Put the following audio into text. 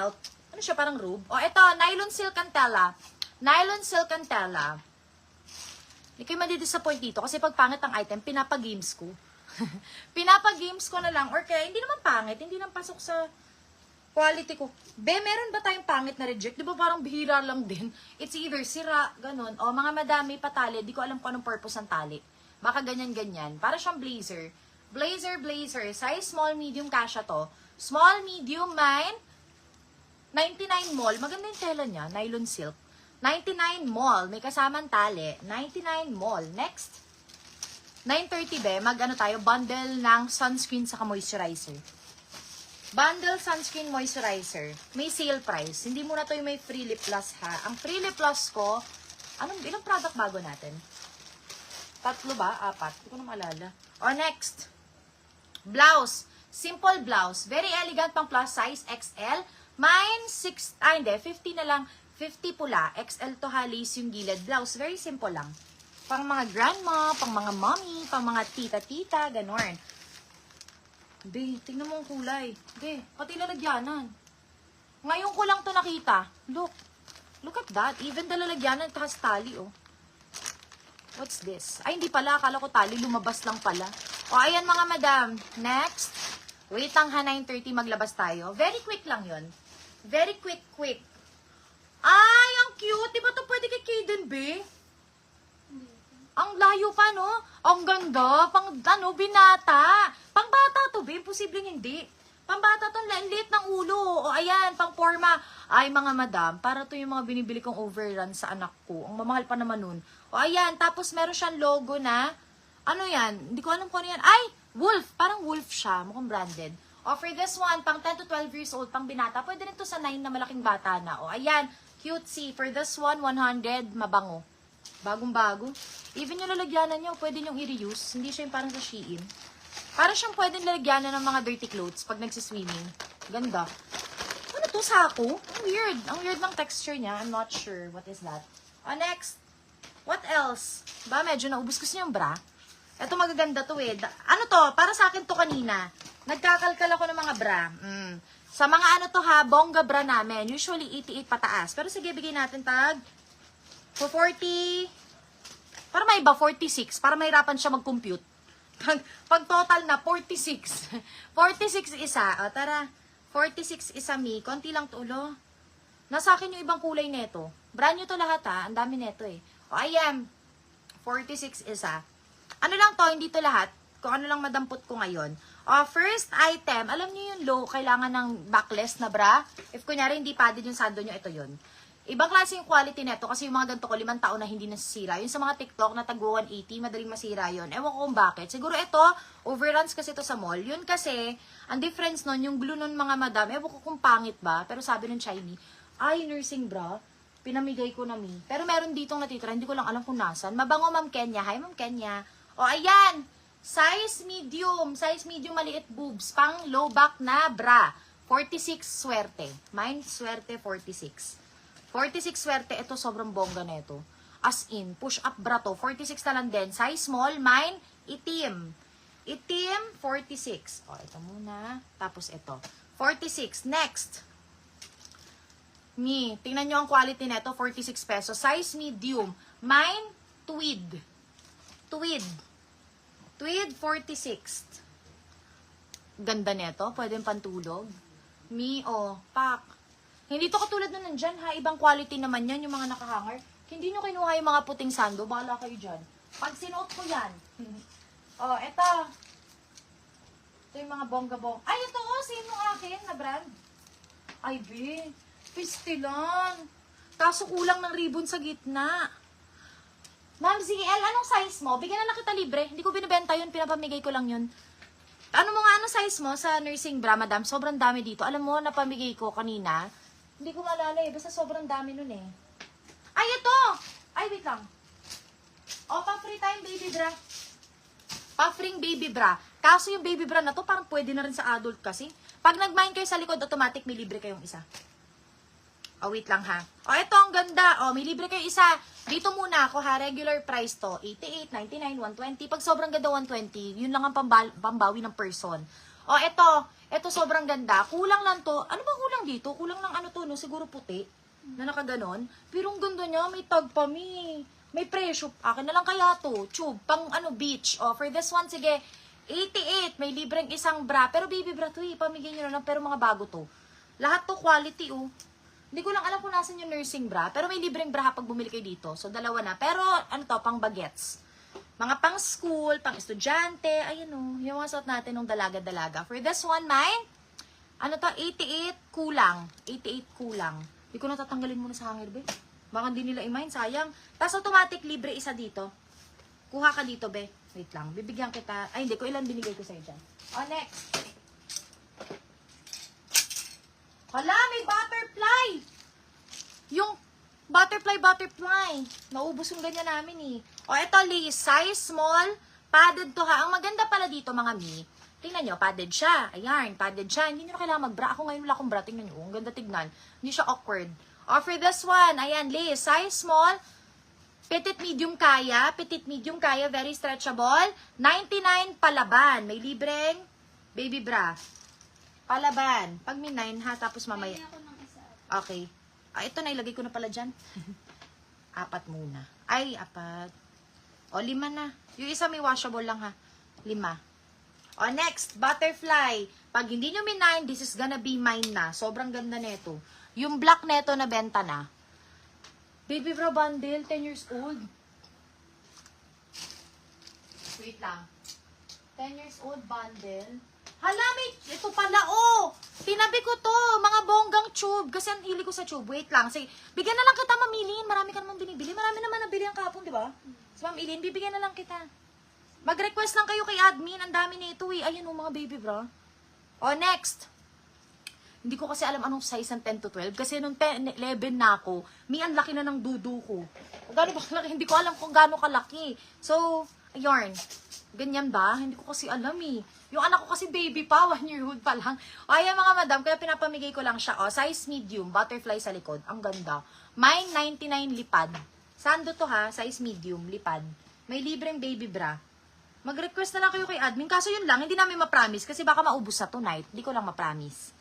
belt. Ano siya, parang robe? O, ito, nylon silk and tela. Nylon silk and tela. Hindi kayo madidisappoint dito kasi pag pangit ang item, pinapag-games ko. Pinapag-games ko na lang. Or kaya, hindi naman pangit. Hindi naman pasok sa quality ko. Be, meron ba tayong pangit na reject? Di ba parang bihira lang din? It's either sira, ganun. O, mga madami patali. Di ko alam kung anong purpose ng tali. Baka ganyan-ganyan. Para siyang blazer. Blazer. Size small, medium, kasha to. Small, medium, mine. 99 mall. Maganda yung tela niya. Nylon silk. 99 mall. May kasamang tali. 99 mall. Next. 930 be. Mag-ano tayo? Bundle ng sunscreen sa moisturizer. Bundle sunscreen moisturizer. May sale price. Hindi muna to yung may free lip plus ha. Ang free lip plus ko, ilang product bago natin? 3 ba? 4. Hindi ko na maalala. O next. Blouse. Simple blouse. Very elegant pang plus size XL. Mine 50 na lang. 50 pula. XL to halis yung gilid. Blouse. Very simple lang. Pang mga grandma, pang mga mommy, pang mga tita-tita, ganon. Be, tingnan mo ang kulay. Be, pati lalagyanan. Ngayon ko lang to nakita. Look at that. Even the lalagyanan, tahas tali, oh. What's this? Ay, hindi pala. Akala ko tali. Lumabas lang pala. O, ayan mga madam. Next. Wait lang ha, 9:30 maglabas tayo. Very quick lang yun. Very quick. Ay, ang cute. Di ba ito pwede kay Kaden, be? Ang layo pa, no? Ang ganda. Pang, binata. Pang bata to, be. Imposibleng hindi. Pang bata to, liit ng ulo. O, ayan, pang forma. Ay, mga madam, para to yung mga binibili kong overrun sa anak ko. Ang mamahal pa naman nun. O, ayan, tapos meron siyang logo na, ano yan? Hindi ko alam kung ano yan. Ay, wolf. Parang wolf siya. Mukhang branded. O, for this one, pang 10 to 12 years old, pang binata. Pwede rin to sa 9 na malaking bata na. O, ayan, cutesy. For this one, 100, mabango. Bagong-bago. Even yung lalagyanan niya, pwede niyong i-reuse. Hindi siya yung parang sa Shein. Parang siyang pwede lalagyanan ng mga dirty clothes pag nagsiswimming. Ganda. Ano to, sako? Ang weird. Ang weird ng texture niya. I'm not sure. What is that? Next. What else? Ba, medyo naubos ko siya yung bra. Ito magaganda to eh. Ano to? Para sa akin to kanina. Nagkakalkal ako ng mga bra. Sa mga ano to ha, bongga bra namin. Usually 88 pataas. Pero sige, bigay natin tag. For 40, para may iba, 46. Para mahirapan siya mag-compute. Pag total na, 46. 46 isa. O, tara. 46 isa, mi. Konti lang to, ulo. Nasa akin yung ibang kulay neto. Brand new to lahat, ha. Ang dami neto, eh. O, ayan. 46 isa. Ano lang to, hindi to lahat. Kung ano lang madampot ko ngayon. O, first item. Alam niyo yung low, kailangan ng backless na bra. If kunyari, hindi padded yung sando nyo, ito yun. Ibang klase yung quality neto kasi yung mga ganito ko 5 taon na hindi nasisira. Yung sa mga TikTok na tag 180, madaling masira yun. Ewan ko kung bakit. Siguro ito, overruns kasi ito sa mall. Yun kasi, ang difference nun, yung glue nun mga madam, ewan ko kung pangit ba, pero sabi ng Chinese, ay, nursing bra, pinamigay ko na mi. Pero meron ditong natitira, hindi ko lang alam kung nasan. Mabango, Ma'am Kenya. Hi, Ma'am Kenya. O, ayan, size medium maliit boobs, pang low back na bra. 46 swerte. Mine swerte 46. 46 swerte, ito sobrang bongga neto. As in, push-up bra to. 46 na lang din. Size small, mine, itim. Itim, 46. O, ito muna. Tapos ito. 46. Next. Tingnan nyo ang quality neto, 46 pesos. Size medium. Mine, tweed. Tweed, 46. Ganda neto. Pwede pantulog. Pak. Hindi to katulad na nandyan ha. Ibang quality naman yan, yung mga nakahanger. Hindi nyo kinuha yung mga puting sando. Bahala kayo dyan. Pag sinuot ko yan. Eto. Ito yung mga bongga-bong. Ay, ito oh. Sino akin na brand? Ay, be. Pistilan. Kaso kulang ng ribbon sa gitna. Ma'am ZL, anong size mo? Bigyan na lang kita libre. Hindi ko binibenta yun. Pinapamigay ko lang yun. Ano mo nga, anong size mo sa nursing bra, madam? Sobrang dami dito. Alam mo, napamigay ko kanina. Hindi ko maalala eh. Basta sobrang dami nun eh. Ay, ito! Ay, wait lang. O, pa-free time baby bra. Pa-free baby bra. Kaso yung baby bra na to, parang pwede na rin sa adult kasi. Pag nag-mine kayo sa likod, automatic may libre kayong isa. O, wait lang ha. O, ito ang ganda. O, may libre kayo isa. Dito muna ako ha. Regular price to. 88, 99, 120. Pag sobrang ganda 120, yun lang ang pambawi ng person. O, ito sobrang ganda. Kulang lang to. Ano ba kulang dito? Kulang ng ano to, no? Siguro puti. Na nakaganon. Pero ang ganda niya, may tag pa, may presyo. Akin na lang kaya to. Tube, pang ano, beach. O, for this one, sige, 88. May libreng isang bra. Pero baby bra to, pamigay nyo na lang. Pero mga bago to. Lahat to quality, oh. Hindi ko lang alam kung nasan yung nursing bra. Pero may libreng bra pag bumili kayo dito. So, dalawa na. Pero, ano to, pang bagets. Mga pang school, pang estudyante. Ayan o, yung mga suot natin ng dalaga-dalaga. For this one, may, ano to, 88 kulang. 88 kulang. Hindi ko natatanggalin muna sa hanger, be. Baka hindi nila i-mind, sayang. Tapos automatic, libre isa dito. Kuha ka dito, be. Wait lang, bibigyan kita. Ay, hindi ko ilan binigay ko sa'yo dyan. O, next. Hala, may butterfly! Yung butterfly. Naubos yung ganyan namin eh. O, eto, Liz, size small, padded to ha. Ang maganda pala dito, mga mi, tingnan nyo, padded siya. Ayan, padded siya. Hindi nyo na kailangan mag-bra. Ako ngayon wala akong bra. Tingnan nyo, ang ganda tignan. Hindi siya awkward. O, for this one, ayan, Liz, size small, petit medium kaya, very stretchable, 99 palaban. May libreng baby bra. Palaban. Pag may 9 ha, tapos mamaya. Okay. Ah, ito na, ilagay ko na pala dyan. 4 muna. Ay, 4. O, 5 na. Yung isa may washable lang ha. 5. O, next, butterfly. Pag hindi nyo may 9, this is gonna be mine na. Sobrang ganda neto. Yung black neto na benta na. Baby bra bundle, 10 years old. Wait lang. 10 years old bundle. Hala, may, ito pala, oh! Tinabi ko to, mga bonggang tube. Kasi ang hili ko sa tube. Wait lang, sige. Bigyan na lang kita, mamiliin. Marami ka naman binibili. Marami naman nabili ang kapon, di ba? So, mamiliin, bibigyan na lang kita. Mag-request lang kayo kay admin. Ang dami nito eh. Ayan, oh, mga baby bra. O, next. Hindi ko kasi alam anong size ng 10 to 12. Kasi nung 10, 11 na ako, may ang laki na ng dudu ko. Gano'n ba kalaki? Hindi ko alam kung gano'n kalaki. So, ayun. Ganyan ba? Hindi ko kasi alam eh. Yung anak ko kasi baby pa, 1 year old pa lang. O, ayan mga madam, kaya pinapamigay ko lang siya. O, size medium, butterfly sa likod. Ang ganda. Mine, 99 lipad. Sando to ha, size medium, lipad. May libreng baby bra. Mag-request na lang kayo kay admin. Kaso yun lang, hindi namin ma-promise kasi baka maubos sa tonight. Hindi ko lang ma-promise.